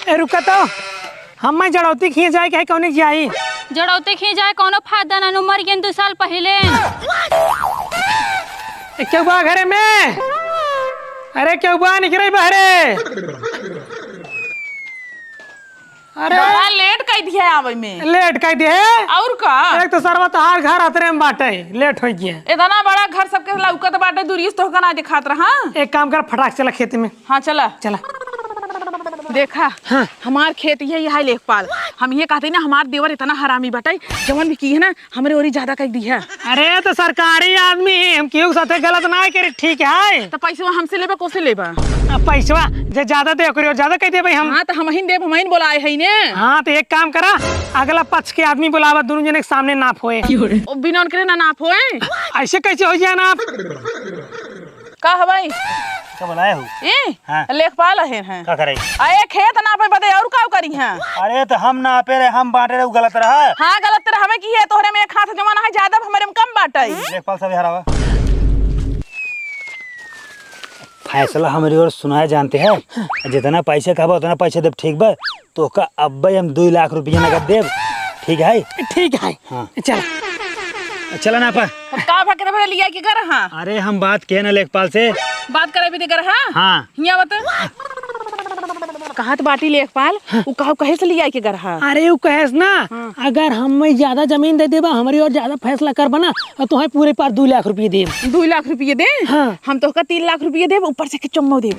रुका तो हम जड़ौती खींच जाए कहे कौन जाई जड़ौती खींच जाए कोनो फायदा ना मर गए 2 साल पहले। क्यों बा घरे में? अरे क्यों बा निकले बहरे? अरे बड़ा लेट कर दिया आवे में। लेट कर दिए और का? एक तो सरवा तहार घर अतरे में बाटे लेट हो गया। इतना बड़ा घर सबके लौकत बाटे दूरी से तो का ना दिखात रहा। एक काम कर फटाक चला खेत में। हाँ चला चला देखा। हाँ। हमार खेत ये लेखपाल हम ये कहते ना हमार देवर इतना हरामी बटाई जवन भी की है ना हमरे और ज्यादा कर दी है। अरे तो सरकारी आदमी हम क्यों साथे गलत ना करे ठीक है। तो पैसा हमसे लेबा कोसे लेबा? पैसा जे ज्यादा दे और ज्यादा कह दे भाई हम। हाँ तो हम ही देव हम ही बोलाए है ने। हाँ तो एक काम करा अगला पक्ष के आदमी बुलावा दोनों जने के सामने नाप होए। बिना उनके ना नाप होए ऐसे कैसे हो जाए नाप? का है भाई क्या बुलाए हो? हाँ। लेखपाल है क्या करे? अरे खेत नापे बदे और का करी है? अरे तो हम नापे रहे हम बांटे रहे गलत रहा। हाँ गलत तरह हमें की है तोहरे में एक हाथ जमाना है ज्यादा हमारे में कम बाटे। लेखपाल साहब हरावा फैसला हमारी ओर सुनाए जानते हैं। जितना पैसे कहबा उतना पैसे देव ठीक बा तो का अब हम 2 लाख रुपया नगद देव ठीक है? ठीक है। हाँ। चला ना पा का भके भरे लिया की कर। हाँ अरे हम बात किए ना लेखपाल से बात करे भी दे कर। हाँ हाँ हिया बता कहत बाटी लेखपाल वो कहो कहे से लिया के कर। हाँ अरे वो कहेस ना अगर हम ज्यादा जमीन दे देबा हमारी और ज्यादा फैसला कर बना तो तुम्हें पूरे पर 2 लाख रुपये दे। 2 लाख रुपये दे। हाँ। हम तो 3 लाख रुपये दे ऊपर से चुम्मो दे।